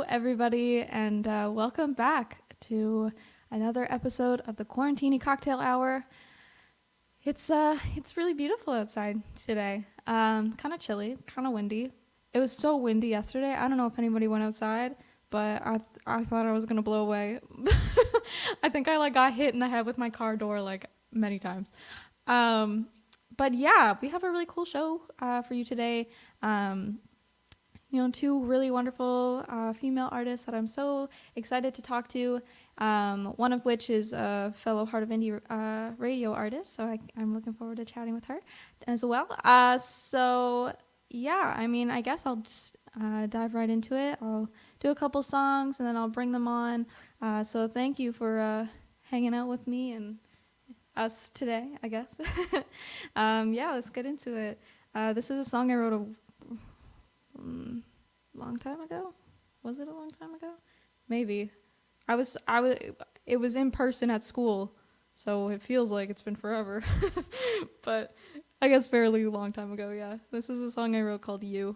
everybody, and welcome back to another episode of the Quarantini Cocktail Hour. It's really beautiful outside today. Kind of chilly, kind of windy. It was so windy yesterday. I don't know if anybody went outside, but I thought I was gonna blow away. I think I got hit in the head with my car door many times. But yeah, we have a really cool show for you today. Two really wonderful female artists that I'm so excited to talk to, one of which is a fellow Heart of Indie radio artist, so I'm looking forward to chatting with her as well. I guess I'll just dive right into it. I'll do a couple songs, and then I'll bring them on. So thank you for hanging out with me and us today, I guess. Let's get into it. This is a song I wrote a long time ago. Was it a long time ago? Maybe. It was in person at school, so it feels like it's been forever. But I guess fairly long time ago, yeah. This is a song I wrote called You.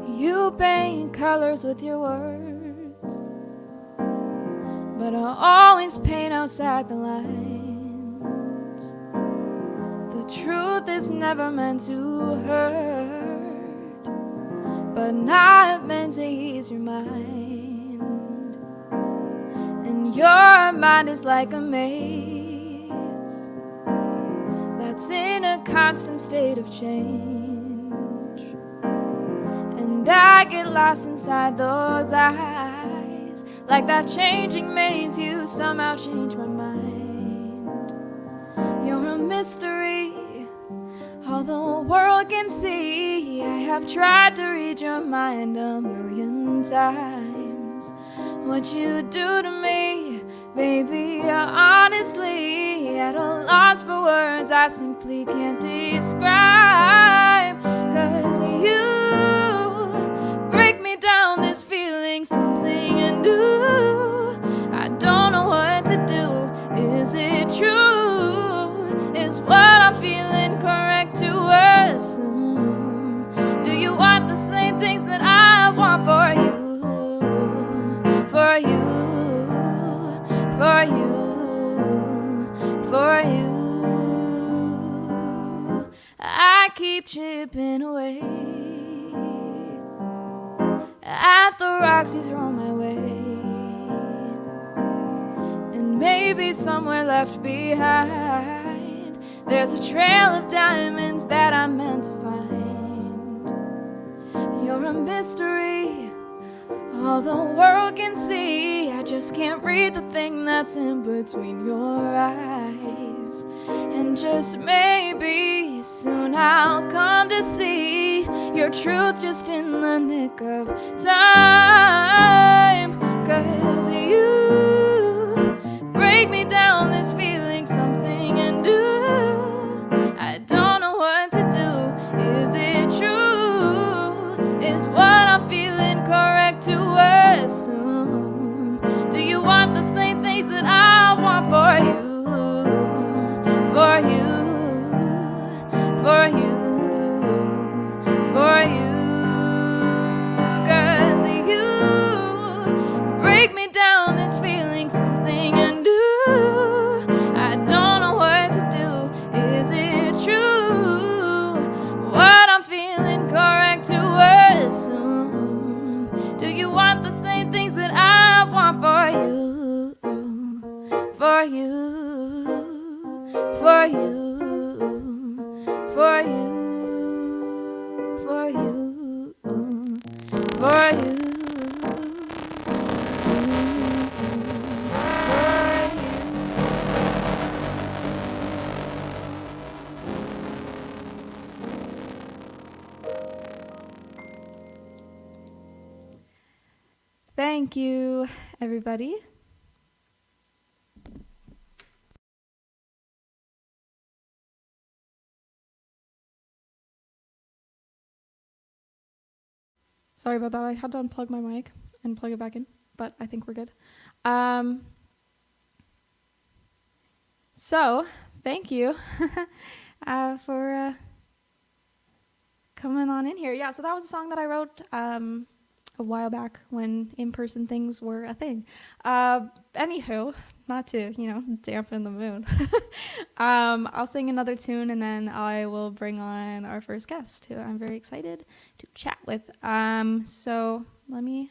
You paint colors with your words, but I always paint outside the lines. The truth is never meant to hurt, but not meant to ease your mind. And your mind is like a maze that's in a constant state of change. And I get lost inside those eyes, like that changing maze. You somehow change my mind. You're a mystery, all the world can see. I have tried to read your mind a million times. What you do to me, baby, you're honestly at a loss for words I simply can't describe. 'Cause you break me down, this feeling, something new. I don't know what to do. Is it true? Is what I'm feeling correct to assume? Do you want the same things that I want for you? For you, for you, for you. I keep chipping away at the rocks you throw my way, and maybe somewhere left behind there's a trail of diamonds that I'm meant to find. You're a mystery, all the world can see. I just can't read the thing that's in between your eyes. And just maybe soon I'll come to see your truth just in the nick of time. 'Cause you break me down, this feeling, something new. I don't know what to do. Is it true? Is what I'm feeling correct to assume? Do you want the same things that I want for you? For you, for you, for you. 'Cause you break me down, this feeling, something new. I don't know what to do. Is it true? What I'm feeling correct to assume? Do you want the same things that I want for you? For you, for you, for you, for you, for you. Thank you, everybody. Sorry about that. I had to unplug my mic and plug it back in, but I think we're good. So, thank you for coming on in here. Yeah, so that was a song that I wrote a while back when in-person things were a thing. Anywho, not to, dampen the mood. I'll sing another tune and then I will bring on our first guest, who I'm very excited to chat with. So let me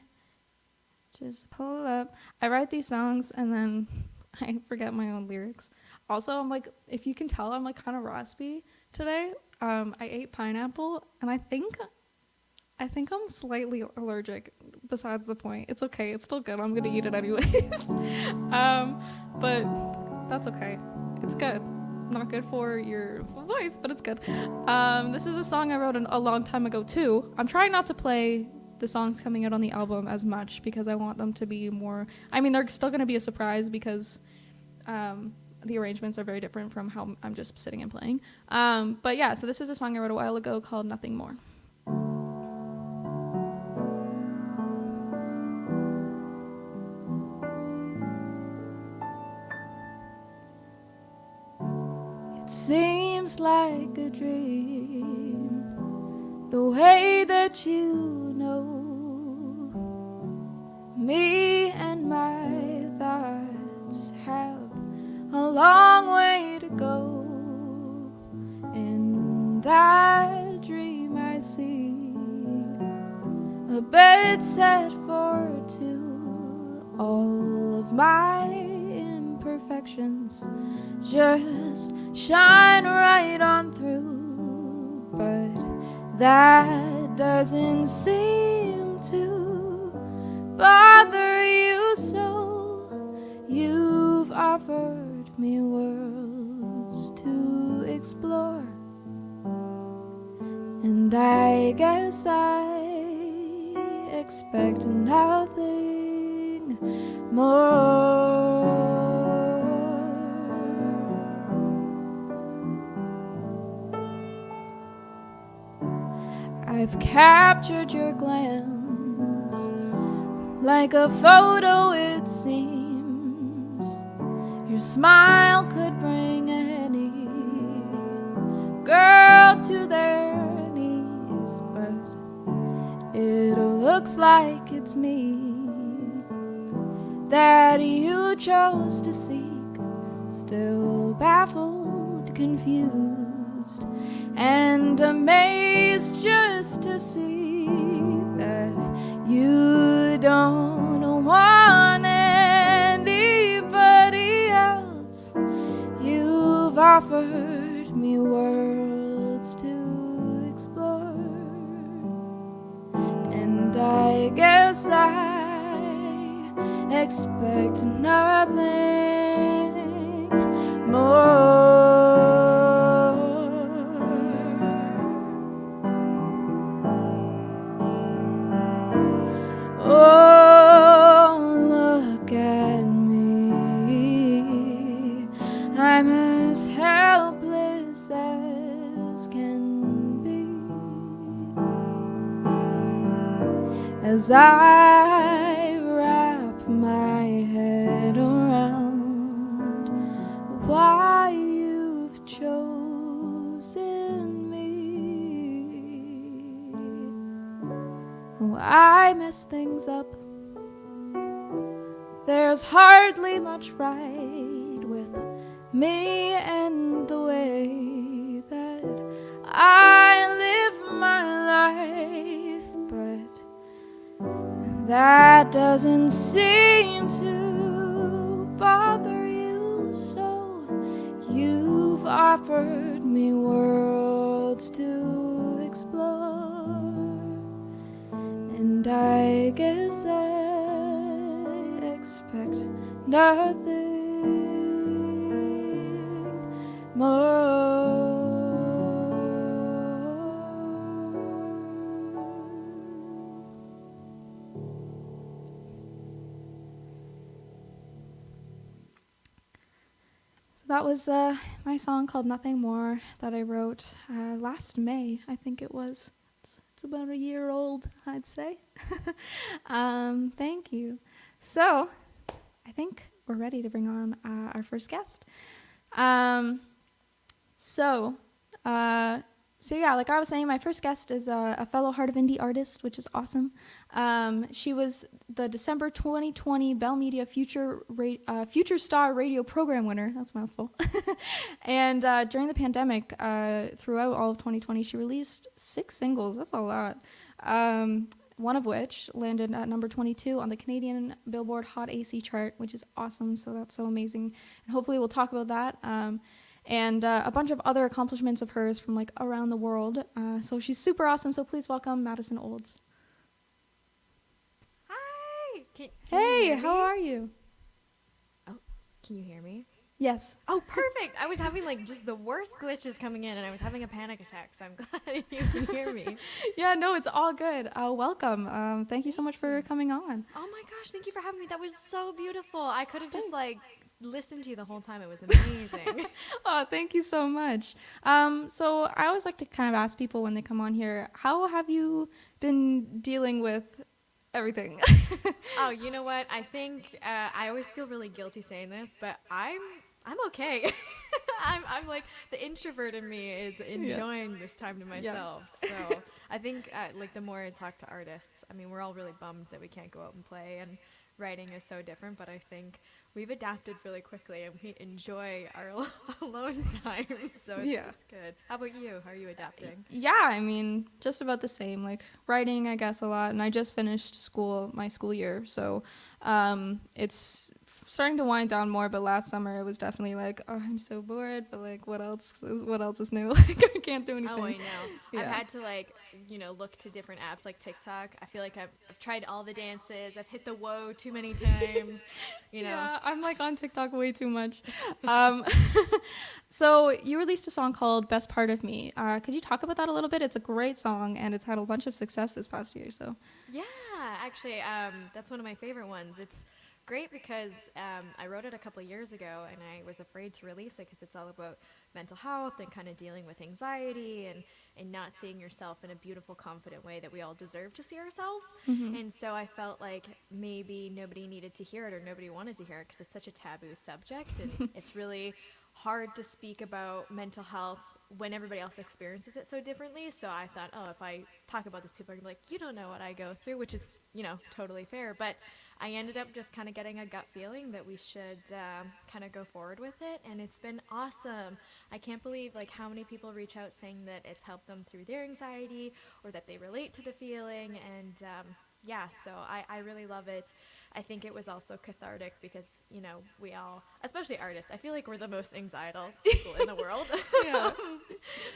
just pull it up. I write these songs and then I forget my own lyrics. Also, I'm like, if you can tell, I'm like kind of raspy today. I ate pineapple and I think I'm slightly allergic. Besides the point, it's okay. It's still good. I'm gonna eat it anyways. But that's okay. It's good. Not good for your voice, but it's good. This is a song I wrote a long time ago too. I'm trying not to play the songs coming out on the album as much because I want them to be more. I mean, they're still gonna be a surprise because the arrangements are very different from how I'm just sitting and playing. But yeah, so this is a song I wrote a while ago called Nothing More. Seems like a dream, the way that you know me and my thoughts have a long way to go. In that dream I see a bed set for two, all of my imperfections just shine right on through, but that doesn't seem to bother you, so you've offered me worlds to explore, and I guess I expect nothing more. I've captured your glance like a photo, it seems. Your smile could bring any girl to their knees, but it looks like it's me that you chose to seek, still baffled, confused, and amazed just to see that you don't want anybody else. You've offered me worlds to explore, and I guess I expect nothing more. Oh, look at me. I'm as helpless as can be as I wrap my head around why you've chosen me. Oh, I mess things up. There's hardly much right with me and the way that I live my life, but that doesn't seem to bother you, so you've offered me worlds to explore, and I guess I expect nothing more. So that was my song called Nothing More that I wrote last May, I think it was. It's about a year old, I'd say. Thank you. So I think we're ready to bring on our first guest. So, so yeah, like I was saying, my first guest is a fellow Heart of Indie artist, which is awesome. She was the December 2020 Bell Media Future Star Radio Program winner. That's a mouthful. And during the pandemic, throughout all of 2020, she released 6 singles. That's a lot. One of which landed at number 22 on the Canadian Billboard Hot AC chart, which is awesome. So that's so amazing. And hopefully we'll talk about that. And a bunch of other accomplishments of hers from like around the world. So she's super awesome. So please welcome Madison Olds. Hi. Can Hey, how are you? Oh, can you hear me? Yes. Oh, perfect. I was having like just the worst glitches coming in, and I was having a panic attack. So I'm glad you can hear me. Yeah, no, it's all good. Welcome. Thank you so much for coming on. Oh my gosh, thank you for having me. That was so beautiful. I could have just like listened to you the whole time. It was amazing. Oh, thank you so much. So I always like to kind of ask people when they come on here, how have you been dealing with everything? Oh, you know what? I think I always feel really guilty saying this, but I'm okay. I'm like the introvert in me is enjoying this time to myself. Yeah. So I think like the more I talk to artists, I mean, we're all really bummed that we can't go out and play, and writing is so different, but I think we've adapted really quickly and we enjoy our alone time. So it's good. How about you? How are you adapting? Yeah, I mean, just about the same. Like writing, I guess, a lot. And I just finished my school year. So it's starting to wind down more, but last summer it was definitely like, oh, I'm so bored, but like what else is new? Like I can't do anything. Oh, I know. Yeah. I've had to like, look to different apps like TikTok. I feel like I've tried all the dances. I've hit the whoa too many times. Yeah, I'm like on TikTok way too much. So you released a song called Best Part of Me. Could you talk about that a little bit? It's a great song and it's had a bunch of success this past year. So yeah, actually, that's one of my favorite ones. It's great because I wrote it a couple years ago and I was afraid to release it because it's all about mental health and kind of dealing with anxiety and not seeing yourself in a beautiful, confident way that we all deserve to see ourselves. Mm-hmm. And so I felt like maybe nobody needed to hear it or nobody wanted to hear it because it's such a taboo subject and it's really hard to speak about mental health when everybody else experiences it so differently. So I thought, oh, if I talk about this, people are gonna be like, you don't know what I go through, which is, totally fair. But I ended up just kind of getting a gut feeling that we should kind of go forward with it, and it's been awesome. I can't believe like how many people reach out saying that it's helped them through their anxiety or that they relate to the feeling, and yeah, so I really love it. I think it was also cathartic because, we all, especially artists, I feel like we're the most anxietal people in the world. Yeah.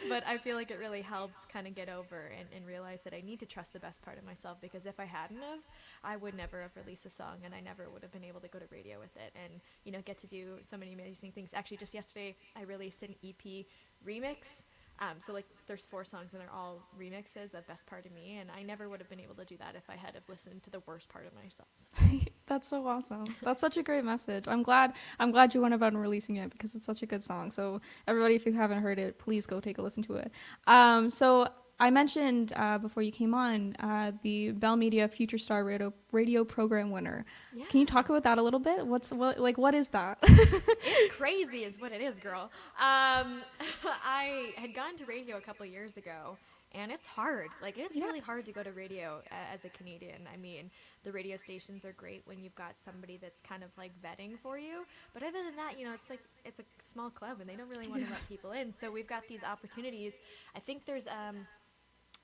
But I feel like it really helped kind of get over and realize that I need to trust the best part of myself, because if I hadn't have, I would never have released a song and I never would have been able to go to radio with it and, get to do so many amazing things. Actually, just yesterday, I released an EP remix. So like there's 4 songs and they're all remixes of Best Part of Me, and I never would have been able to do that if I had have listened to the worst part of myself. So. That's so awesome. That's such a great message. I'm glad you went about releasing it because it's such a good song. So everybody, if you haven't heard it, please go take a listen to it. So I mentioned before you came on the Bell Media Future Star Radio Program winner. Yeah. Can you talk about that a little bit? What is that? It's crazy is what it is, girl. I had gone to radio a couple years ago, and it's hard. Like, it's really hard to go to radio as a Canadian. I mean, the radio stations are great when you've got somebody that's kind of like vetting for you. But other than that, it's a small club, and they don't really want to let people in. So we've got these opportunities. I think there's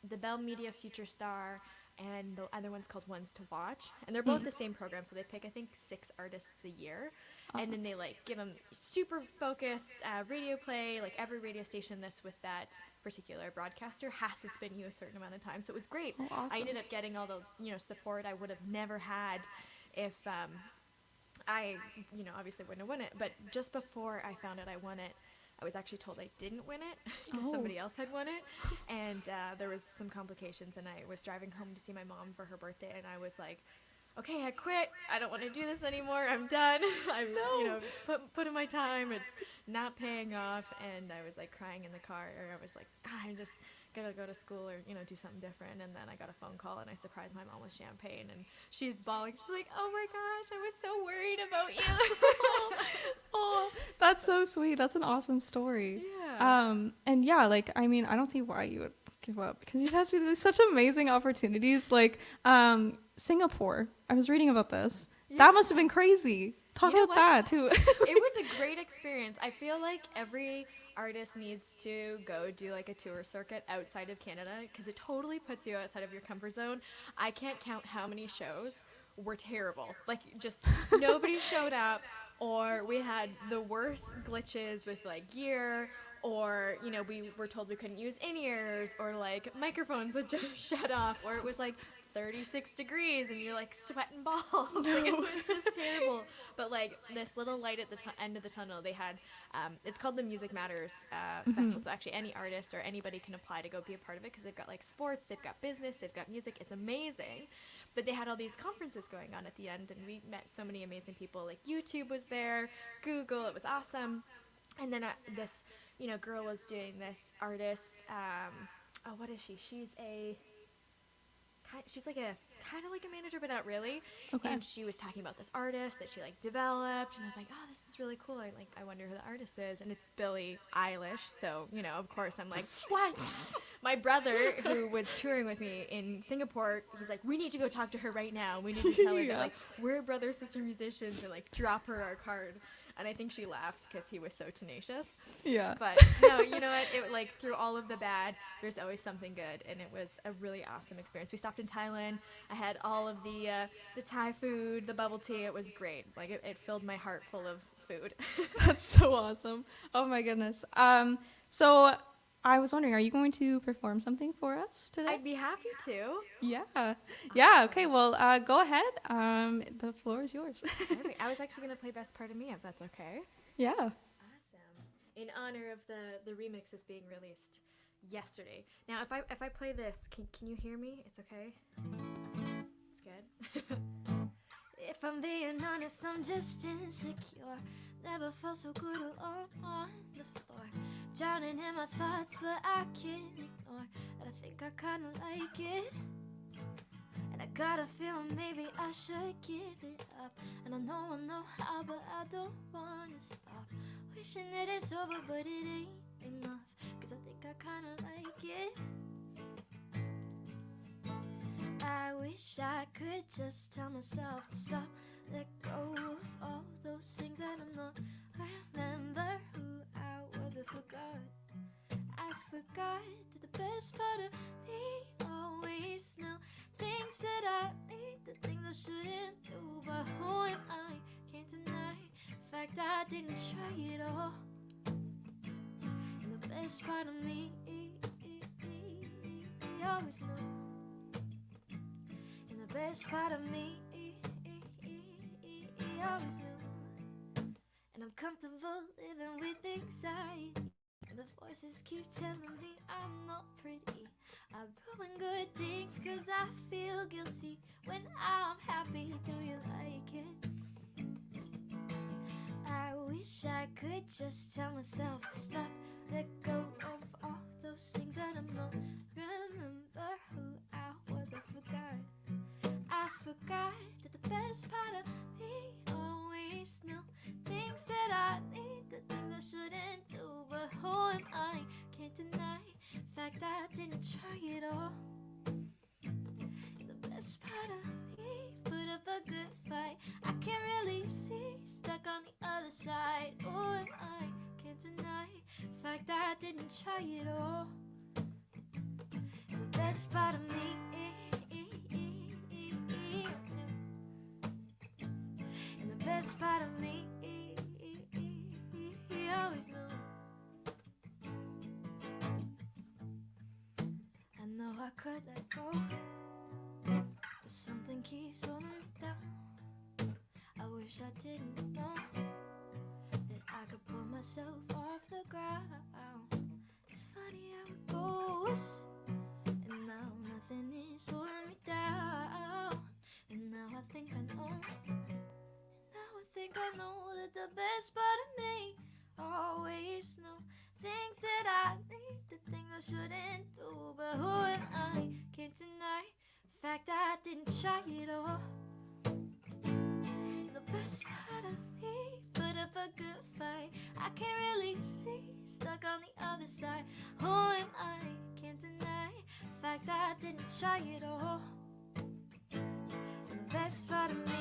the Bell Media Future Star, and the other one's called Ones to Watch, and they're both the same program, so they pick, I think, 6 artists a year. Awesome. And then they like give them super focused radio play. Like every radio station that's with that particular broadcaster has to spin you a certain amount of time, so it was great. Oh, awesome. I ended up getting all the support I would have never had if I obviously wouldn't have won it. But just before I found out I won it, I was actually told I didn't win it because somebody else had won it, and there was some complications, and I was driving home to see my mom for her birthday, and I was like, okay, I quit. I don't want to do this anymore. I'm done. I'm put in my time. It's not paying off, and I was like crying in the car, or I was like, I'm just gonna go to school or do something different. And then I got a phone call, and I surprised my mom with champagne, and she's bawling. She's like, oh my gosh, I was so worried about you. Oh, that's so sweet. That's an awesome story. Yeah. And yeah, like, I mean, I don't see why you would give up because you've had such amazing opportunities. Like, Singapore. I was reading about this. Yeah. That must have been crazy. Talk You know about what? that too. It was a great experience. I feel like every artist needs to go do like a tour circuit outside of Canada because it totally puts you outside of your comfort zone. I can't count how many shows were terrible. Like, just nobody showed up, or we had the worst glitches with like gear, or we were told we couldn't use in-ears, or like microphones would just shut off, or it was like 36 degrees and you're like sweating balls. Like, it was just terrible. But like this little light at the end of the tunnel, they had it's called the Music Matters Festival. So actually any artist or anybody can apply to go be a part of it because they've got like sports, they've got business, they've got music. It's amazing. But they had all these conferences going on at the end, and we met so many amazing people. Like, YouTube was there, Google, it was awesome. And then this girl was doing this artist, what is she? She's like a kind of like a manager, but not really. Okay. And she was talking about this artist that she like developed, and I was like, oh, this is really cool. I wonder who the artist is, and it's Billie Eilish. So of course I'm like, what? My brother, who was touring with me in Singapore, he's like, we need to go talk to her right now. We need to tell her that like we're brother sister musicians, and like drop her our card. And I think she laughed because he was so tenacious. Yeah. But no, you know what? It, like, through all of the bad, there's always something good, and it was a really awesome experience. We stopped in Thailand. I had all of the Thai food, the bubble tea. It was great. Like, it filled my heart full of food. That's so awesome. Oh my goodness. So I was wondering, are you going to perform something for us today? I'd be happy to. Yeah. Yeah. Okay. Well, go ahead. The floor is yours. Perfect. I was actually going to play Best Part of Me, if that's okay. Yeah. Awesome. In honor of the remixes being released yesterday. Now, if I play this, can you hear me? It's okay? It's good. If I'm being honest, I'm just insecure. Never felt so good alone on the floor. Drowning in my thoughts, but I can't ignore that I think I kinda like it. And I got a feeling maybe I should give it up. And I know how, but I don't wanna stop. Wishing that it's over, but it ain't enough. Cause I think I kinda like it. I wish I could just tell myself to stop. Let go of all those things that I'm not. Remember who I was, I forgot that the best part of me always knew things that I need, the things I shouldn't do. But who am I? Can't deny the fact I didn't try it all. And the best part of me always knew. And the best part of me always knew. And I'm comfortable living with anxiety. And the voices keep telling me I'm not pretty. I ruin good things cause I feel guilty. When I'm happy, do you like it? I wish I could just tell myself to stop. Let go of all those things that I'm not. Remember who I was, I forgot that the best part of me always knew things that I need, the things I shouldn't do. But who am I? Can't deny the fact I didn't try it all. And the best part of me put up a good fight. I can't really see, stuck on the other side. Who am I? Can't deny the fact I didn't try it all. And the best part of me best part of me, always knew. I know I could let go, but something keeps holding me down. I wish I didn't know that I could pull myself off the ground. It's funny how it goes, and now nothing is holding me down. And now I think I know. I know that the best part of me always knew things that I need, the things I shouldn't do. But who am I? Can't deny the fact I didn't try it all. And the best part of me put a good fight. I can't really see, stuck on the other side. Who am I? Can't deny the fact that I didn't try it all. And the best part of me,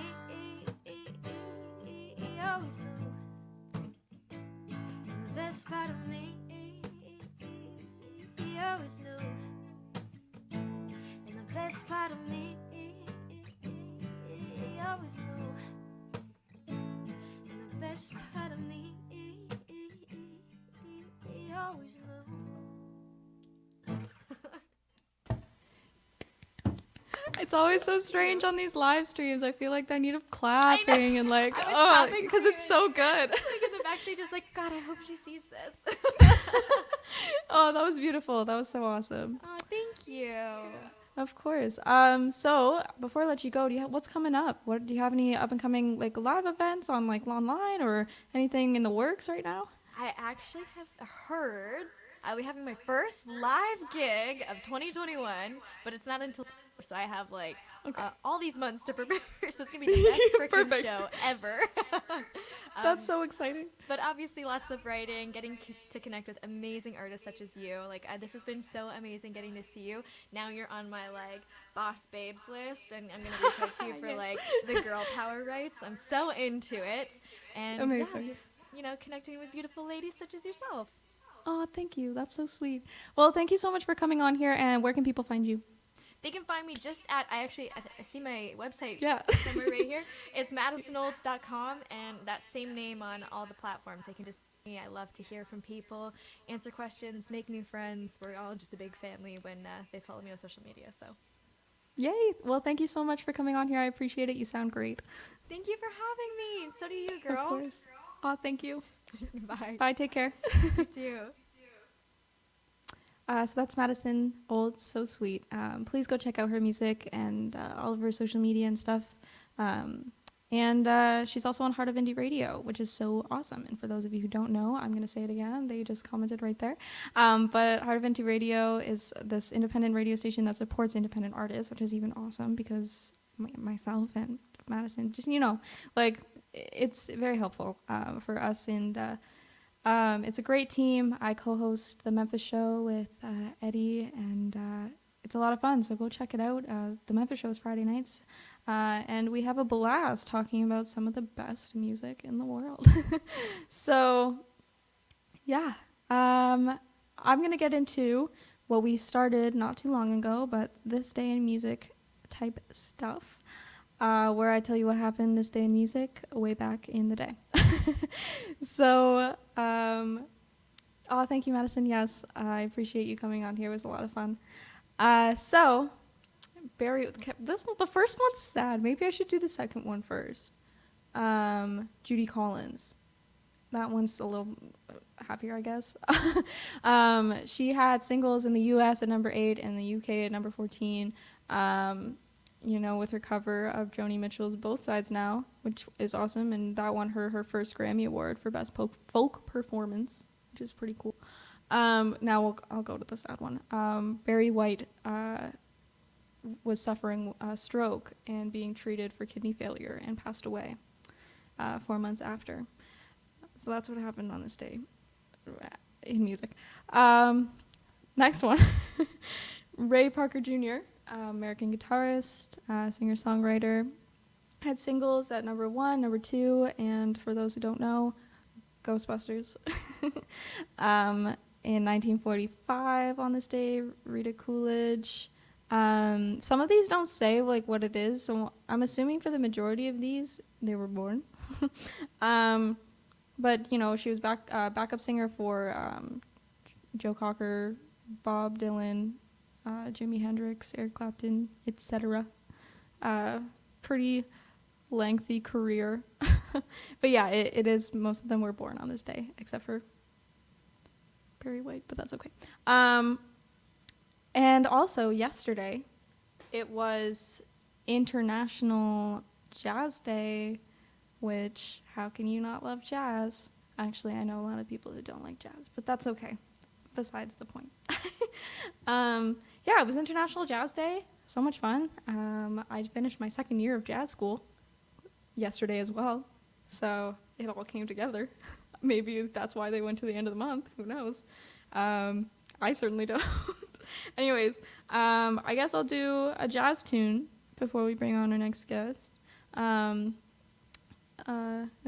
always knew. And the best part of me, always knew. And the best part of me, always knew. And the best part of me, always knew. It's always so strange on these live streams. I feel like I need clapping and like, because it's so good. Like in the backstage, just like, God, I hope she sees this. Oh, that was beautiful. That was so awesome. Oh, thank you. Of course. So before I let you go, what's coming up? Do you have any up and coming like live events on like online or anything in the works right now? I actually have heard I'll be having my first live gig of 2021, but it's not until so I have like all these months to prepare. So it's gonna be the best freaking show ever. That's so exciting. But obviously, lots of writing, getting to connect with amazing artists such as you. Like this has been so amazing getting to see you. Now you're on my like boss babes list, and I'm gonna reach out to you for like the girl power rights. I'm so into it, and yeah, just connecting with beautiful ladies such as yourself. Oh, thank you. That's so sweet. Well, thank you so much for coming on here. And where can people find you? They can find me just at, I see my website somewhere right here. It's MadisonOlds.com, and that same name on all the platforms. They can just see me. I love to hear from people, answer questions, make new friends. We're all just a big family when they follow me on social media. So, yay. Well, thank you so much for coming on here. I appreciate it. You sound great. Thank you for having me. So do you, girl. Of course. Oh, thank you. Bye. Bye. Take care. You too. So that's Madison Olds, so sweet. Please go check out her music and all of her social media and stuff. And she's also on Heart of Indie Radio, which is so awesome. And for those of you who don't know, I'm going to say it again. They just commented right there. But Heart of Indie Radio is this independent radio station that supports independent artists, which is even awesome because myself and Madison, just, like, it's very helpful for us. And it's a great team. I co-host the Memphis show with Eddie, and it's a lot of fun, so go check it out. The Memphis show is Friday nights, and we have a blast talking about some of the best music in the world. So, yeah. I'm going to get into what we started not too long ago, but this day in music type stuff. Where I tell you what happened this day in music way back in the day. So, thank you, Madison. Yes, I appreciate you coming on here. It was a lot of fun. So, Barry, the first one's sad. Maybe I should do the second one first. Judy Collins. That one's a little happier, I guess. She had singles in the U.S. at number 8 and the U.K. at number 14. With her cover of Joni Mitchell's Both Sides Now, which is awesome, and that won her first Grammy Award for Best Folk Performance, which is pretty cool. Now I'll go to the sad one. Barry White was suffering a stroke and being treated for kidney failure and passed away 4 months after. So that's what happened on this day in music. Next one, Ray Parker Jr., American guitarist, singer-songwriter, had singles at number 1, number 2, and for those who don't know, Ghostbusters. In 1945 on this day, Rita Coolidge. Some of these don't say like what it is, so I'm assuming for the majority of these, they were born. But, she was backup singer for Joe Cocker, Bob Dylan, Jimi Hendrix, Eric Clapton, etc. Pretty lengthy career. But yeah, it is, most of them were born on this day, except for Barry White, but that's okay. And also yesterday, it was International Jazz Day, which, how can you not love jazz? Actually, I know a lot of people who don't like jazz, but that's okay. Besides the point. Yeah, it was International Jazz Day. So much fun. I finished my second year of jazz school yesterday as well. So it all came together. Maybe that's why they went to the end of the month. Who knows? I certainly don't. Anyways, I guess I'll do a jazz tune before we bring on our next guest. A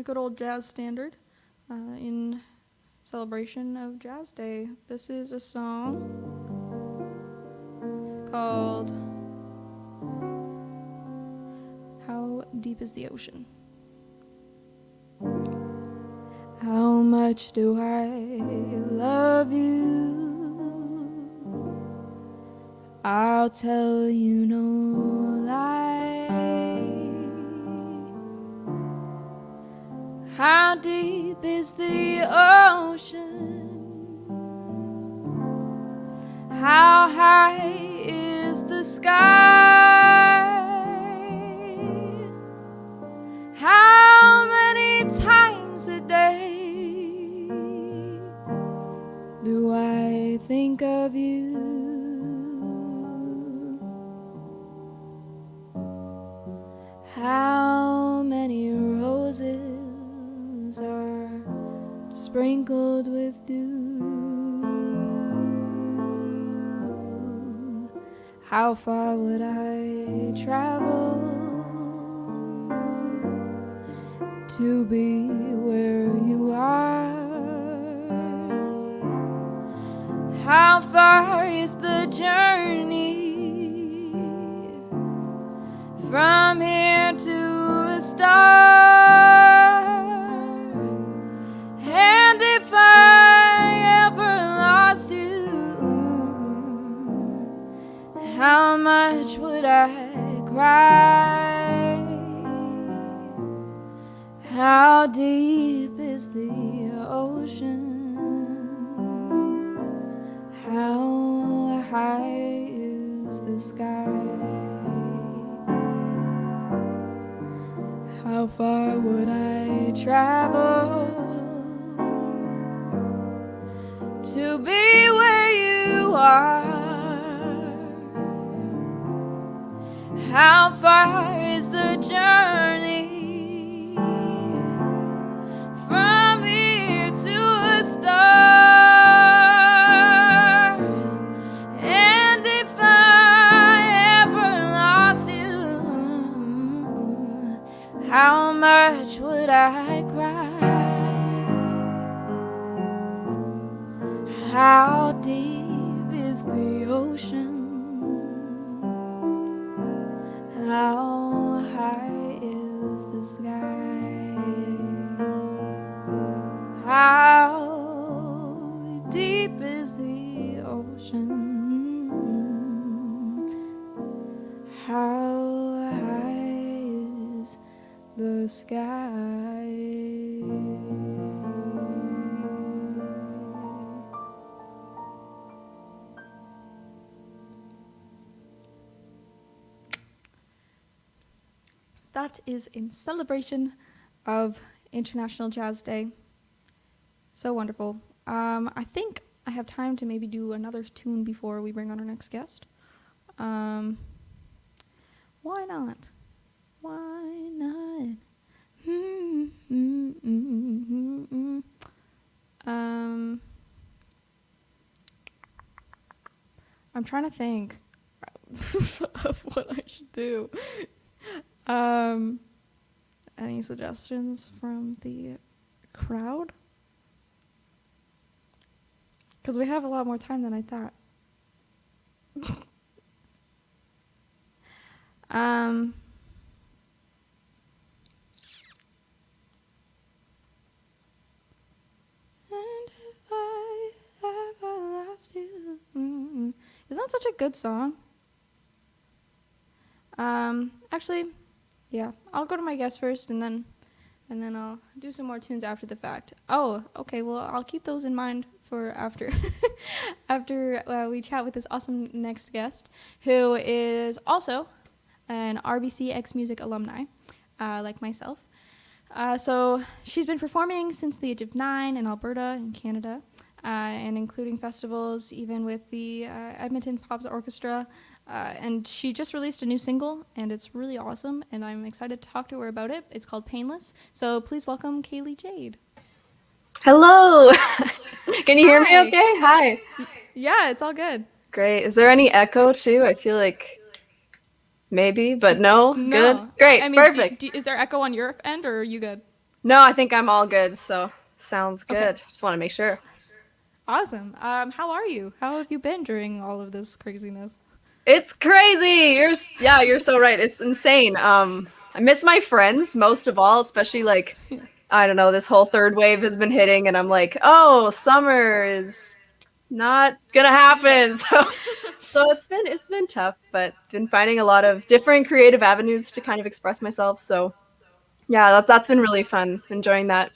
good old jazz standard in celebration of Jazz Day. This is a song called How Deep is the Ocean? How much do I love you? I'll tell you no lie. How deep is the ocean? How high is the sky? How many times a day do I think of you? How many roses are sprinkled with dew? How far would I travel to be where you are? How far is the journey from here to a star? And if I ever lost you, how much would I cry? How deep is the ocean? How high is the sky? How far would I travel to be where you are? How far is the journey from here to a star? And if I ever lost you, how much would I cry? How deep is the ocean? How high is the sky? How deep is the ocean? How high is the sky? That is in celebration of International Jazz Day. So wonderful. I think I have time to maybe do another tune before we bring on our next guest. Why not? Why not? I'm trying to think of what I should do. Any suggestions from the crowd? Because we have a lot more time than I thought. And if I ever lost you. Isn't that such a good song? Actually, yeah, I'll go to my guest first, and then I'll do some more tunes after the fact. Oh, okay. Well, I'll keep those in mind for after we chat with this awesome next guest, who is also an RBC X Music alumni, like myself. So she's been performing since the age of 9 in Alberta in Canada. and including festivals, even with the Edmonton Pops Orchestra. And she just released a new single, and it's really awesome, and I'm excited to talk to her about it. It's called Painless. So please welcome Kaeley Jade. Hello. Can you hear me Hi. okay? Hi. Yeah, it's all good. Great. Is there any echo too? I feel like maybe, but no? No. Good? Great. I mean, Perfect. is there echo on your end, or are you good? No, I think I'm all good, so sounds good. Okay. Just want to make sure. Awesome. How are you? How have you been during all of this craziness? It's crazy. You're so right. It's insane. I miss my friends most of all, especially like I don't know, this whole third wave has been hitting and I'm like, "Oh, summer is not going to happen." So it's been tough, but been finding a lot of different creative avenues to kind of express myself. So, yeah, that's been really fun. Enjoying that.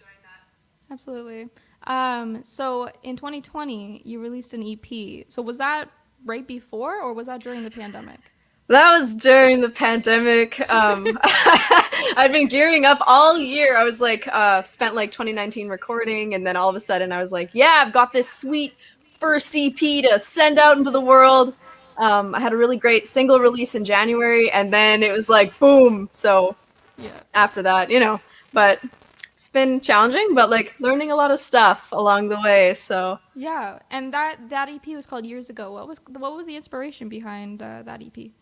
Absolutely. So in 2020, you released an EP. So was that right before, or was that during the pandemic? That was during the pandemic. I'd been gearing up all year. I was like, spent like 2019 recording, and then all of a sudden I was like, yeah, I've got this sweet first EP to send out into the world. I had a really great single release in January, and then it was like, boom. So Yeah. after that, but it's been challenging, but like learning a lot of stuff along the way. So Yeah, and that EP was called Years Ago. What was the inspiration behind that EP?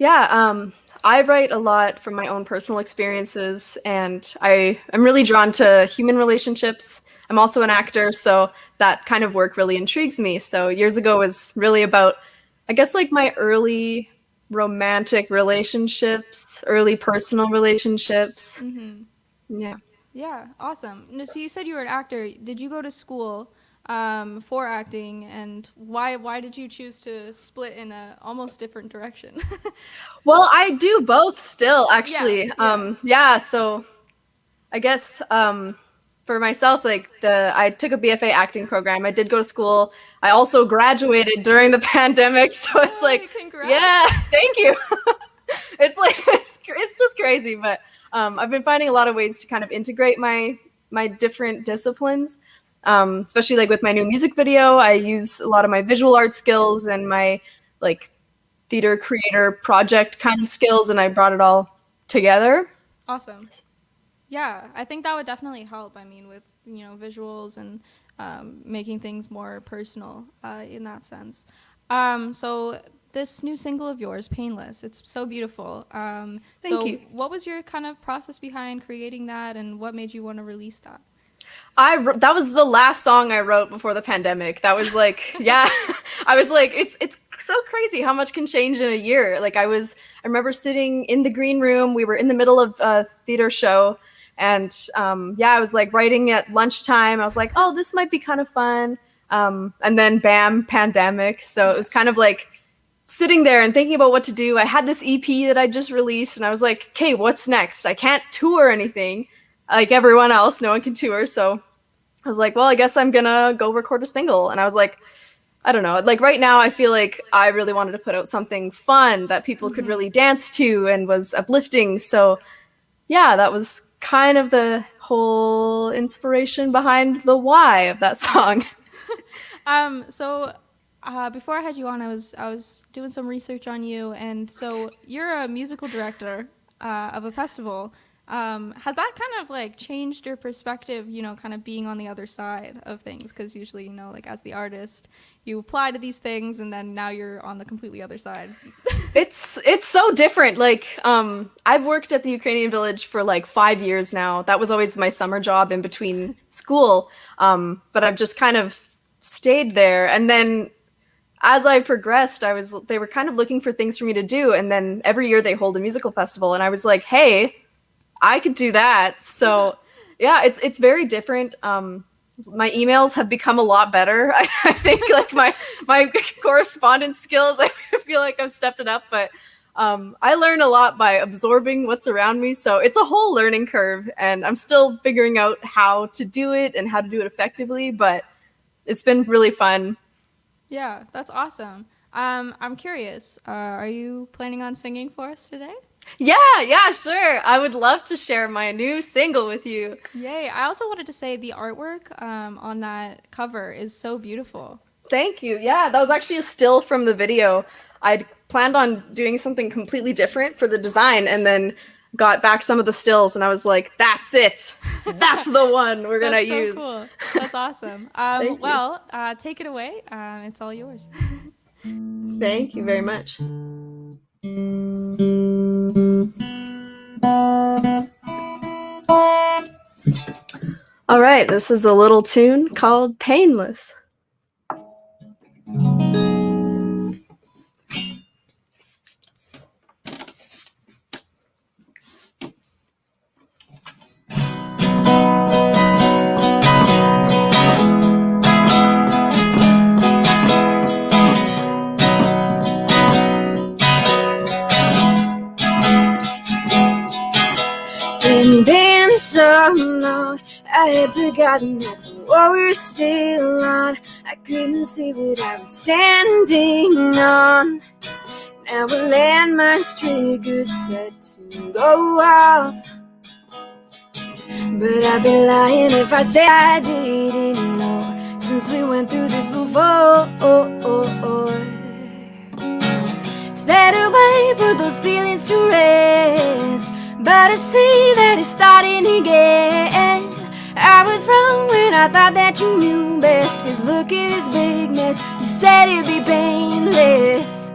yeah, I write a lot from my own personal experiences, and I'm really drawn to human relationships. I'm also an actor, so that kind of work really intrigues me. So Years Ago was really about, I guess, like my early romantic relationships, early personal relationships. Mm-hmm. Yeah. Yeah, awesome. So you said you were an actor. Did you go to school for acting, and why did you choose to split in a almost different direction? Well, I do both still, actually. Yeah. So I guess for myself, like I took a BFA acting program. I did go to school. I also graduated during the pandemic, so it's like, Congrats. yeah, thank you. It's like it's just crazy, but I've been finding a lot of ways to kind of integrate my different disciplines, especially like with my new music video. I use a lot of my visual art skills and my like theater creator project kind of skills, and I brought it all together. Awesome. Yeah, I think that would definitely help. I mean, with visuals and making things more personal in that sense. So this new single of yours, Painless, it's so beautiful. Thank you. What was your kind of process behind creating that, and what made you want to release that? That was the last song I wrote before the pandemic. That was like, yeah, I was like, it's so crazy how much can change in a year. Like I remember sitting in the green room. We were in the middle of a theater show, and I was like writing at lunchtime. I was like, oh, this might be kind of fun. And then bam, pandemic. So it was kind of like sitting there and thinking about what to do. I had this EP that I just released, and I was like, okay, what's next? I can't tour anything like everyone else. No one can tour. So I was like, well, I guess I'm gonna go record a single. And I was like, I don't know. Like right now, I feel like I really wanted to put out something fun that people could really dance to and was uplifting. So yeah, that was kind of the whole inspiration behind the why of that song. Before I had you on, I was doing some research on you, and so you're a musical director of a festival. Has that kind of like changed your perspective, kind of being on the other side of things? Because usually, like as the artist, you apply to these things and then now you're on the completely other side. It's so different. Like, I've worked at the Ukrainian village for like 5 years now. That was always my summer job in between school. But I've just kind of stayed there. And then as I progressed, they were kind of looking for things for me to do. And then every year they hold a musical festival. And I was like, hey, I could do that. So yeah, it's very different. My emails have become a lot better. I think like my correspondence skills, I feel like I've stepped it up, but I learn a lot by absorbing what's around me. So it's a whole learning curve, and I'm still figuring out how to do it and how to do it effectively, but it's been really fun. Yeah, that's awesome. I'm curious. Are you planning on singing for us today? Yeah, sure. I would love to share my new single with you. Yay. I also wanted to say the artwork on that cover is so beautiful. Thank you. Yeah, that was actually a still from the video. I'd planned on doing something completely different for the design and then got back some of the stills and I was like, that's it. That's the one we're going to use. That's so cool. That's awesome. Thank you. Well, take it away. It's all yours. Thank you very much. All right, this is a little tune called Painless. It's been so long, I had forgotten that the war was still on. I couldn't see what I was standing on. Now a landmine's triggered, set to go off. But I'd be lying if I say I didn't know, since we went through this before. Stayed away, put those feelings to rest, but I see that it's starting again. I was wrong when I thought that you knew best, 'cause look at this big mess. You said it'd be painless.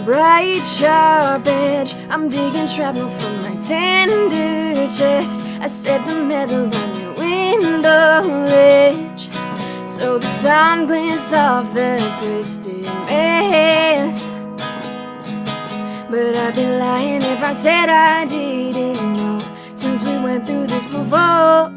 Bright, sharp edge, I'm digging shrapnel from my tender chest. I set the metal on your window ledge, so the sun glints off the twisted mess. But I'd be lying if I said I didn't know, since we went through this before.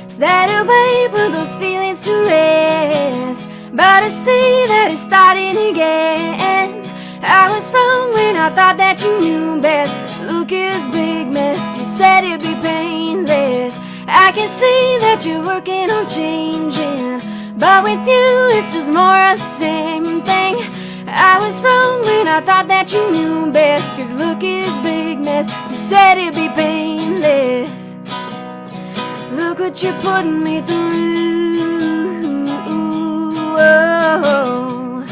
Stayed away, put those feelings to rest, but I see that it's starting again. I was wrong when I thought that you knew best. Look at this big mess, you said it'd be painless. I can see that you're working on changing, but with you it's just more of the same thing. I was wrong when I thought that you knew best, 'cause look at this big mess, you said it'd be painless. Look what you're putting me through. Oh,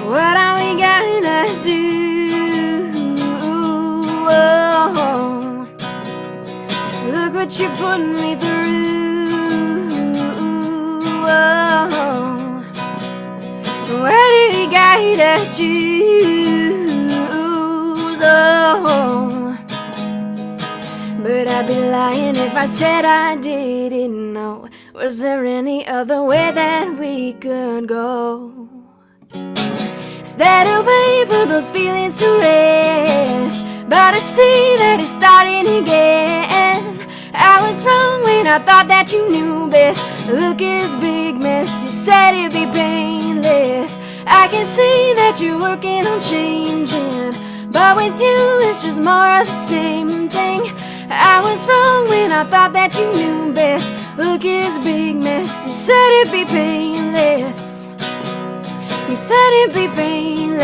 what are we gonna do? Oh, look what you're putting me through. Oh, what do we gotta choose? Oh, but I'd be lying if I said I didn't know. Was there any other way that we could go? Stayed away, put those feelings to rest, but I see that it's starting again. I was wrong when I thought that you knew best. Look at this big mess, you said it'd be painless. I can see that you're working on changing, but with you it's just more of the same thing. I was wrong when I thought that you knew best. Look at this big mess, you said it'd be painless. You said it'd be painless.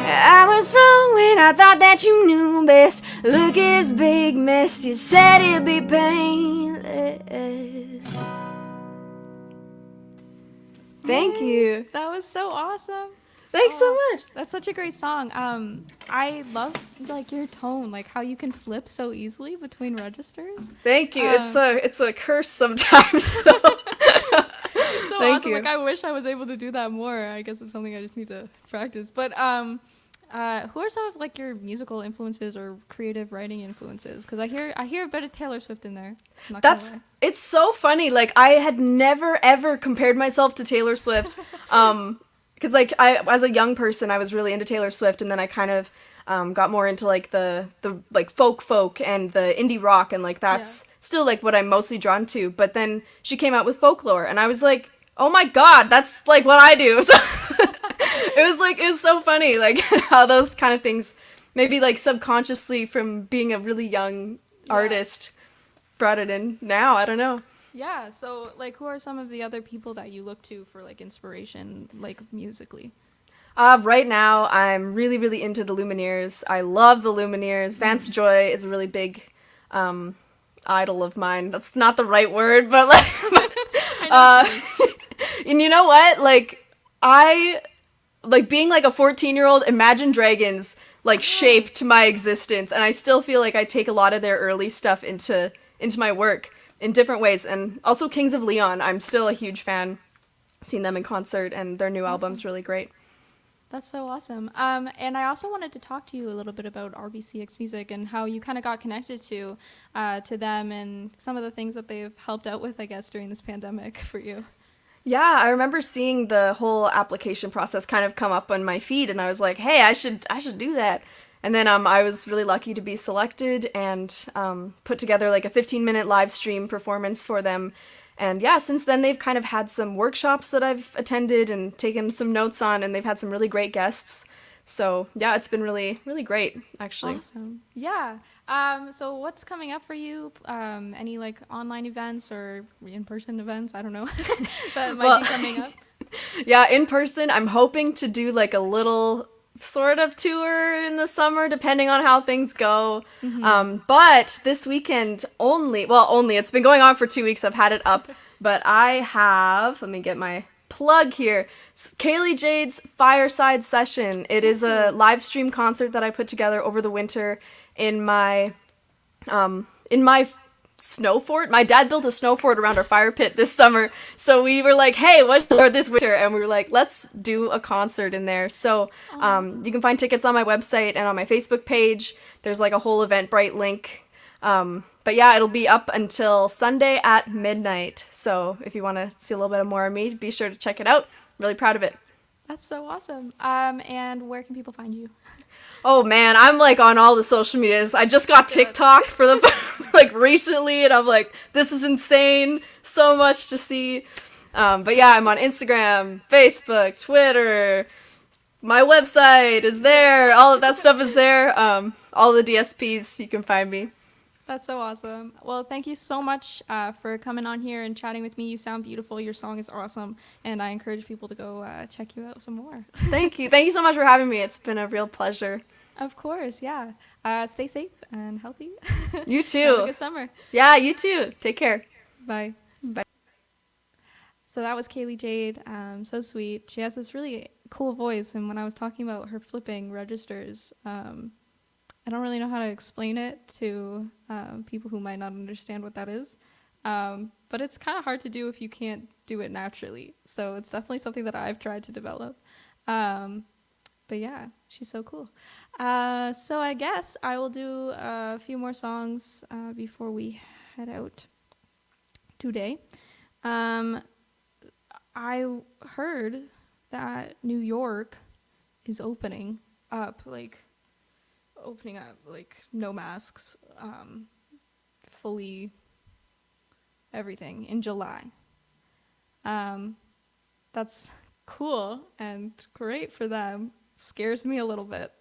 I was wrong when I thought that you knew best. Look at this big mess, you said it'd be painless. Thank you. That was so awesome. Thanks so much. That's such a great song. I love like your tone, like how you can flip so easily between registers. Thank you. It's a curse sometimes. So. It's so Thank awesome. you. Like I wish I was able to do that more. I guess it's something I just need to practice. But who are some of like your musical influences or creative writing influences? Because I hear a bit of Taylor Swift in there. It's so funny. Like I had never ever compared myself to Taylor Swift. Because like as a young person, I was really into Taylor Swift, and then I kind of got more into like the like folk and the indie rock, and like that's still like what I'm mostly drawn to. But then she came out with Folklore, and I was like, oh my god, that's like what I do. So it was so funny, like how those kind of things, maybe like subconsciously from being a really young artist, brought it in now. I don't know. Yeah, so like who are some of the other people that you look to for like inspiration, like musically? Right now, I'm really, really into the Lumineers. I love the Lumineers. Vance Joy is a really big idol of mine. That's not the right word, but like, and you know what? Like, I like being like a 14-year-old. Imagine Dragons like shaped my existence, and I still feel like I take a lot of their early stuff into my work in different ways. And also Kings of Leon, I'm still a huge fan. Seen them in concert, and their new album's really great. That's so awesome. And I also wanted to talk to you a little bit about RBCX Music and how you kind of got connected to them and some of the things that they've helped out with, I guess, during this pandemic for you. Yeah, I remember seeing the whole application process kind of come up on my feed, and I was like, hey, I should do that. And then I was really lucky to be selected and put together like a 15-minute live stream performance for them. And yeah, since then they've kind of had some workshops that I've attended and taken some notes on, and they've had some really great guests. So yeah, it's been really, really great, actually. Awesome. Yeah. So what's coming up for you? Any like online events or in-person events? I don't know. That might be coming up. Yeah, in person, I'm hoping to do like a little sort of tour in the summer, depending on how things go. But this weekend only, it's been going on for 2 weeks. I've had it up, but I have, let me get my plug here. Kaeley Jade's Fireside Session. It is a live stream concert that I put together over the winter in my snow fort. My dad built a snow fort around our fire pit this summer, so we were like, hey, or this winter, and we were like, let's do a concert in there. So you can find tickets on my website and on my Facebook page. There's like a whole Eventbrite link. But yeah, it'll be up until Sunday at midnight. So if you want to see a little bit more of me, be sure to check it out. Really proud of it. That's so awesome. And where can people find you? Oh man, I'm like on all the social medias. I just got TikTok for the like recently, and I'm like, this is insane. So much to see. But yeah, I'm on Instagram, Facebook, Twitter. My website is there. All of that stuff is there. All the DSPs, you can find me. That's so awesome. Well, thank you so much for coming on here and chatting with me. You sound beautiful. Your song is awesome. And I encourage people to go check you out some more. Thank you. Thank you so much for having me. It's been a real pleasure. Of course, yeah. Stay safe and healthy. You too. Have a good summer. Yeah, you too. Take care. Bye. Bye. So that was Kaeley Jade. So sweet. She has this really cool voice. And when I was talking about her flipping registers, I don't really know how to explain it to people who might not understand what that is. But it's kind of hard to do if you can't do it naturally. So it's definitely something that I've tried to develop. But yeah, she's so cool. So I guess I will do a few more songs before we head out today. I heard that New York is opening up, like no masks, fully everything in July. That's cool and great for them. Scares me a little bit.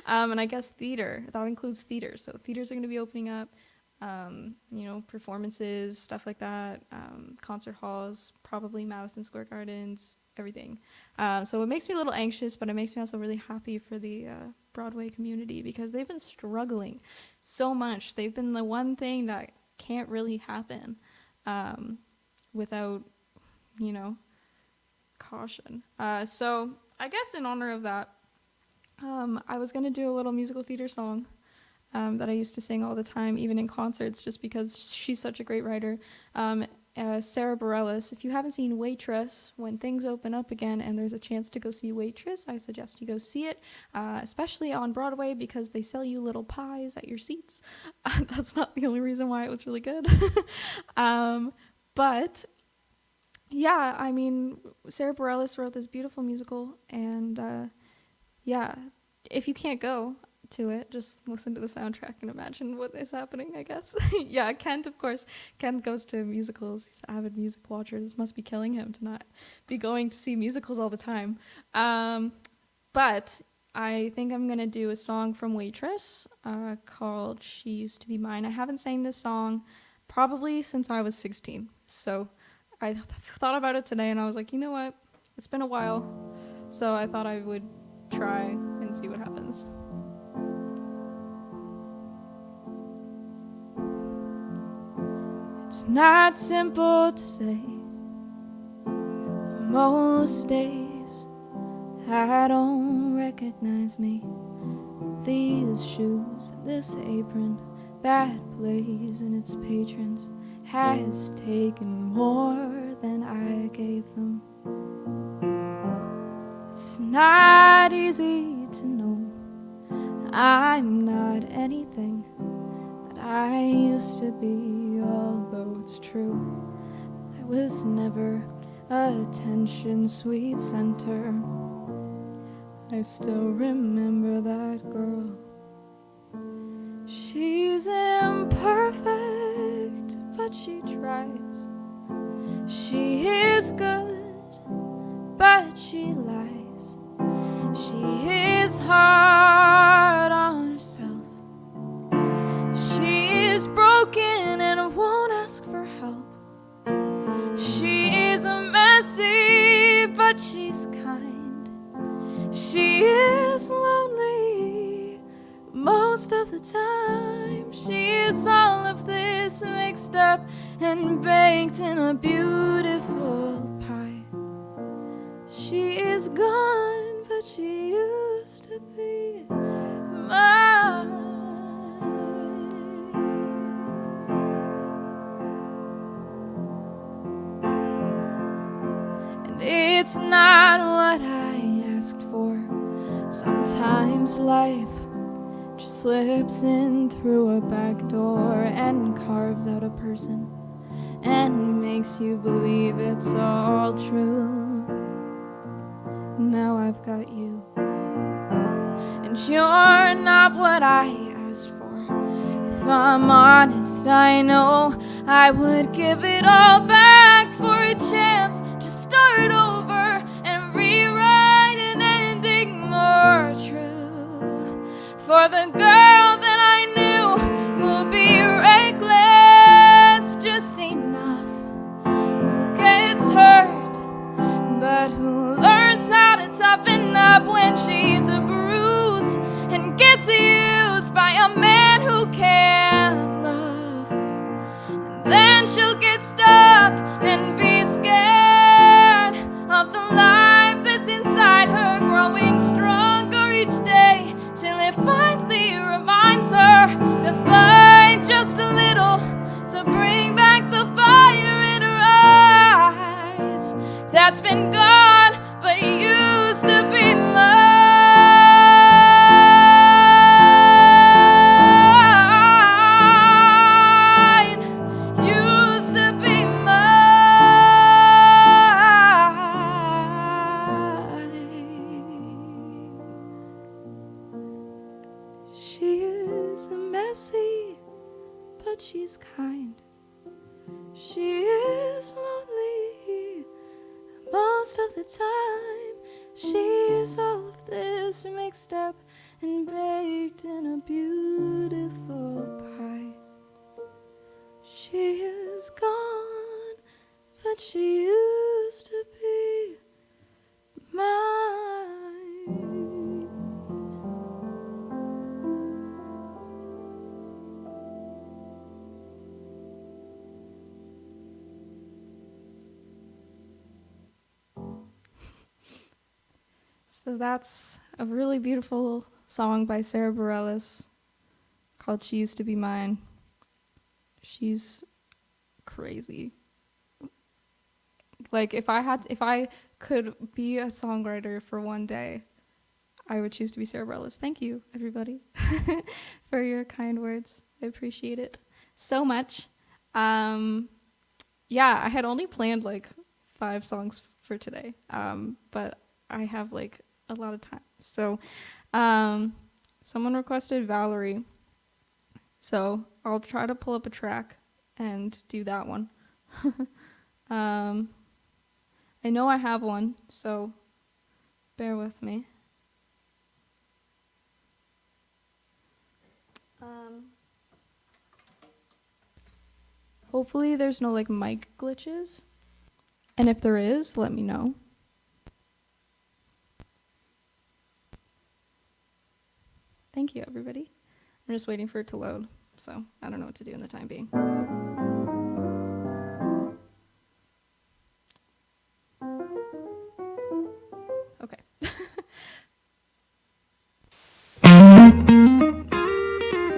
And I guess theater, that includes theaters. So theaters are going to be opening up, performances, stuff like that, concert halls, probably Madison Square Gardens, everything. So it makes me a little anxious, but it makes me also really happy for the Broadway community because they've been struggling so much. They've been the one thing that can't really happen without, caution. So I guess in honor of that, I was going to do a little musical theater song that I used to sing all the time, even in concerts, just because she's such a great writer. Sarah Bareilles. If you haven't seen Waitress, when things open up again and there's a chance to go see Waitress, I suggest you go see it, especially on Broadway because they sell you little pies at your seats. That's not the only reason why it was really good. But yeah, I mean, Sarah Bareilles wrote this beautiful musical, and yeah, if you can't go, to it. Just listen to the soundtrack and imagine what is happening, I guess. Yeah, Kent, of course. Kent goes to musicals. He's an avid music watcher. This must be killing him to not be going to see musicals all the time. But I think I'm going to do a song from Waitress called She Used to Be Mine. I haven't sang this song probably since I was 16. So I thought about it today and I was like, you know what? It's been a while. So I thought I would try and see what happens. It's not simple to say. Most days I don't recognize me. These shoes, this apron that plays in its patrons has taken more than I gave them. It's not easy to know I'm not anything that I used to be, although it's true I was never attention sweet center. I still remember that girl. She's imperfect, but she tries. She is good, but she lies. She is hard on herself. She is broken and won't ask for help. She is messy, but she's kind. She is lonely most of the time. She is all of this mixed up and baked in a beautiful pie. She is gone, but she used to be mine. And it's not what I asked for. Sometimes life just slips in through a back door and carves out a person and makes you believe it's all true. Now I've got you, and you're not what I asked for. If I'm honest, I know I would give it all back for a chance to start over and rewrite an ending more true. For the girl that I knew who'd be reckless just enough, who gets hurt, but who learns how to toughen up when she's bruised and gets used by a man who can't love. And then she'll get stuck and be scared of the life that's inside her, growing stronger each day till it finally reminds her to fight just a little to bring back the fire in her eyes that's been gone but used to be mine. Used to be mine. She is messy, but she's kind. She is lonely most of the time. She's all of this mixed up and baked in a beautiful pie. She is gone, but she used to be mine. So that's a really beautiful song by Sarah Bareilles called She Used to Be Mine. She's crazy. Like if I could be a songwriter for one day, I would choose to be Sarah Bareilles. Thank you, everybody, for your kind words. I appreciate it so much. Yeah, I had only planned like 5 songs for today, but I have like a lot of time. So Someone requested Valerie, so I'll try to pull up a track and do that one. I know I have one, so bear with me. Hopefully there's no like mic glitches, and if there is, let me know. Thank you, everybody. I'm just waiting for it to load, so I don't know what to do in the time being. Okay.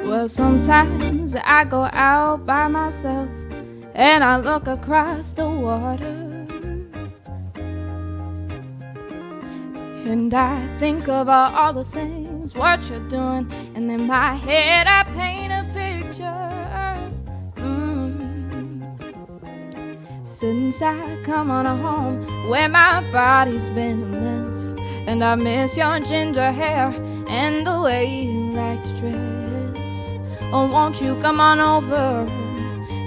Well, sometimes I go out by myself and I look across the water. And I think about all the things, what you're doing, and in my head I paint a picture. Since I come on home where my body's been a mess, and I miss your ginger hair and the way you like to dress. Oh, won't you come on over,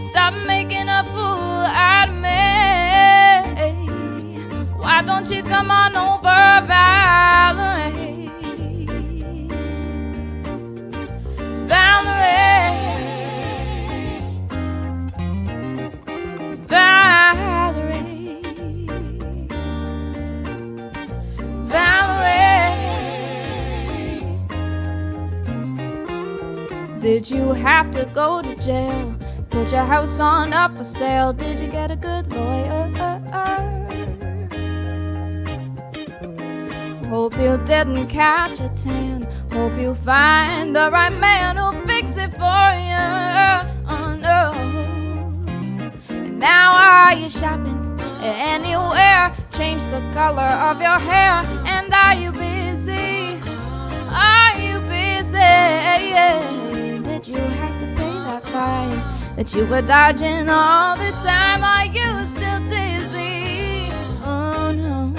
stop making a fool out of me. Why don't you come on over, Valerie? Valerie, Valerie, Valerie. Did you have to go to jail? Put your house on up for sale? Did you get a good lawyer? Hope you didn't catch a tan. Hope you find the right man who'll fix it for you. Oh no. And now are you shopping anywhere? Change the color of your hair. And are you busy? Are you busy? Did you have to pay that fine that you were dodging all the time? Are you still dizzy? Oh no.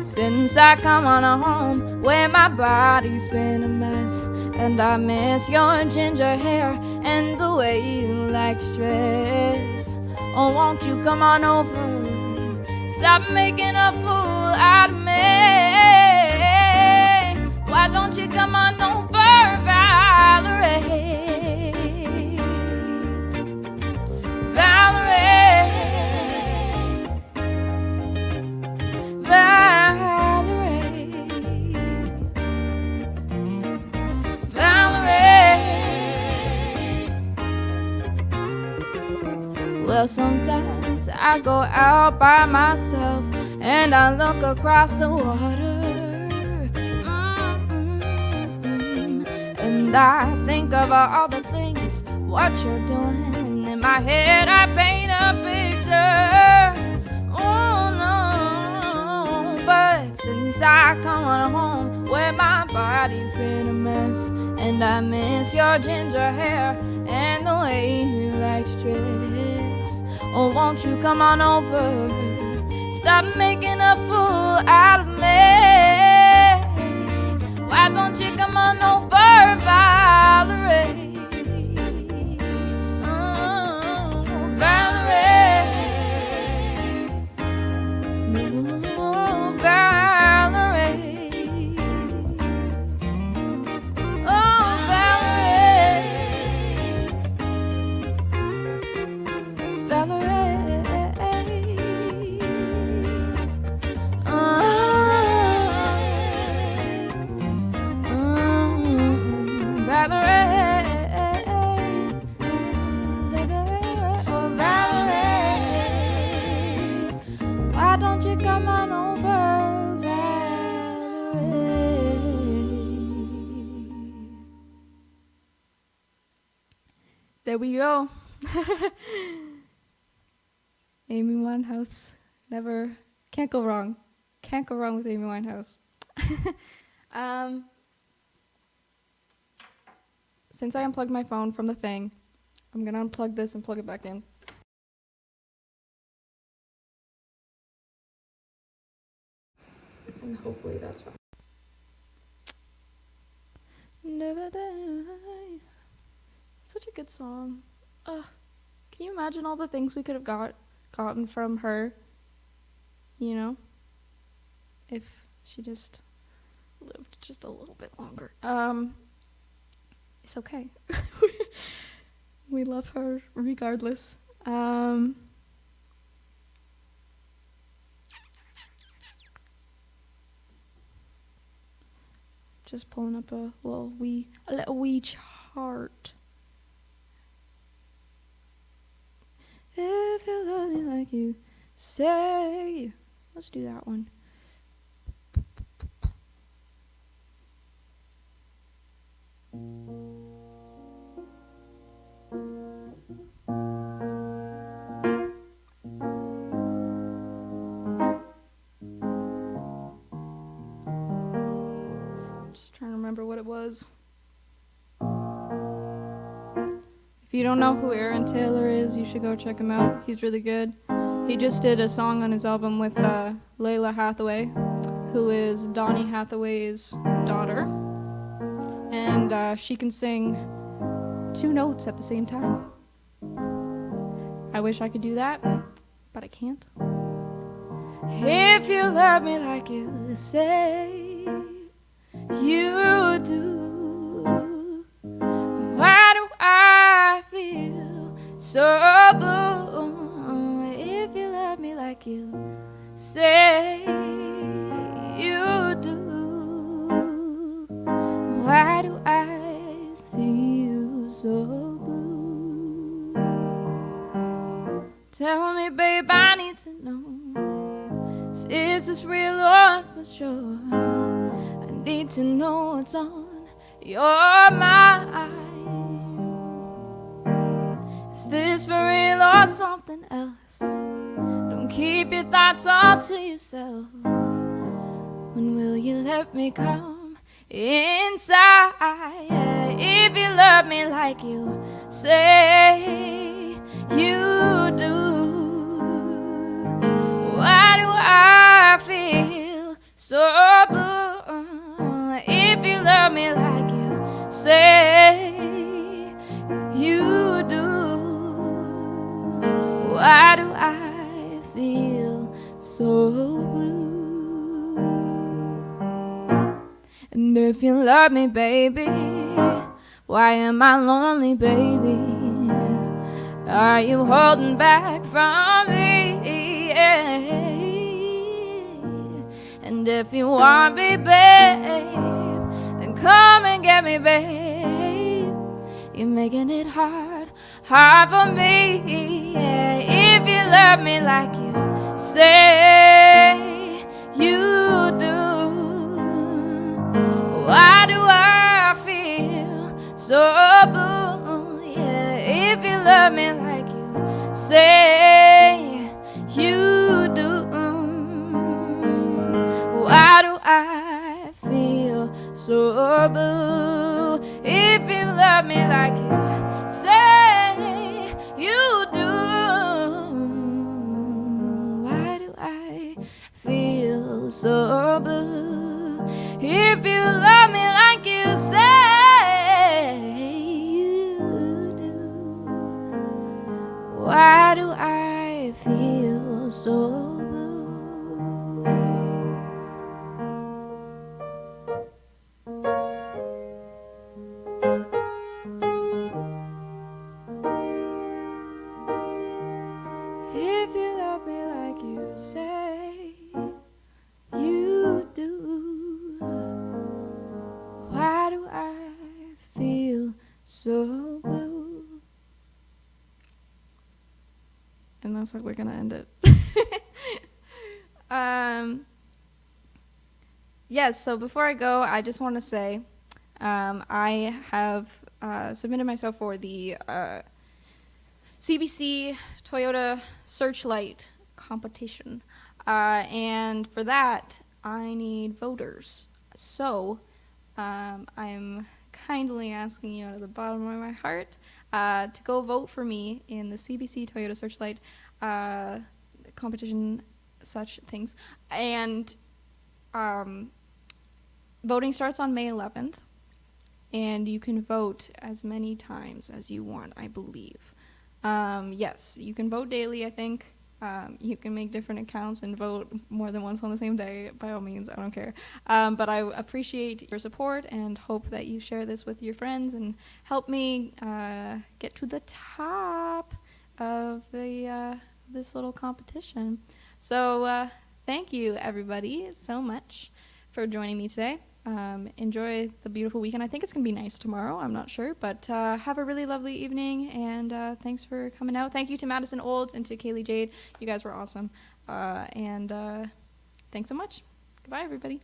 Since I come on home where my body's been a mess, and I miss your ginger hair and the way you like to dress. Oh, won't you come on over, stop making a fool out of me. Why don't you come on over, Valerie? Valerie, Valerie, Valerie. Well, sometimes I go out by myself and I look across the water. And I think of all the things, what you're doing, and in my head I paint a picture. Oh no, but since I come on home where my body's been a mess, and I miss your ginger hair and the way you like to dress. Oh, won't you come on over, stop making a fool out of me. Why don't you come on over, Valerie? Oh, Valerie. Oh, Valerie. Oh, Valerie. Valerie. Why don't you come on over, Valerie? There we go. Amy Winehouse. Can't go wrong. Can't go wrong with Amy Winehouse. Since I unplugged my phone from the thing, I'm gonna unplug this and plug it back in. And hopefully that's fine. Never die. Such a good song. Ugh. Can you imagine all the things we could have gotten from her? You know? If she just lived just a little bit longer. It's okay. We love her regardless. Just pulling up a little wee chart. If you love me like you say, let's do that one. Just trying to remember what it was. If you don't know who Aaron Taylor is, you should go check him out. He's really good. He just did a song on his album with Layla Hathaway, who is Donny Hathaway's daughter. And she can sing 2 notes at the same time. I wish I could do that, but I can't. If you love me like you say you do, why do I feel so blue? If you love me like you say you do, why do I feel so blue? Tell me, babe, I need to know, is this real or for sure? I need to know what's on your mind. Is this for real or something else? Don't keep your thoughts all to yourself. When will you let me come inside? If you love me like you say you do, why do I feel so blue? If you love me like you say you do, why do I feel so blue? And if you love me, baby, why am I lonely, baby? Are you holding back from me? And if you want me, babe, then come and get me, babe. You're making it hard for me. If you love me like you say you do, why do I feel so blue? If you love me like you say you do, why do I feel so blue? If you love me like you say you do, why do I feel so blue? If you love me like you say you do, why do I feel so blue? If you love me like you say you do, why do I feel so blue? And that's how we're gonna end it. Yes, so before I go, I just want to say I have submitted myself for the CBC Toyota Searchlight competition. And for that, I need voters. So I'm kindly asking you out of the bottom of my heart to go vote for me in the CBC Toyota Searchlight competition, such things. And voting starts on May 11th. and you can vote as many times as you want, I believe. Yes, you can vote daily, I think. You can make different accounts and vote more than once on the same day. By all means, I don't care. But I appreciate your support and hope that you share this with your friends and help me get to the top of this little competition. So thank you, everybody, so much for joining me today. Enjoy the beautiful weekend. I think it's going to be nice tomorrow. I'm not sure. But have a really lovely evening. And thanks for coming out. Thank you to Madison Olds and to Kaeley Jade. You guys were awesome. And thanks so much. Goodbye, everybody.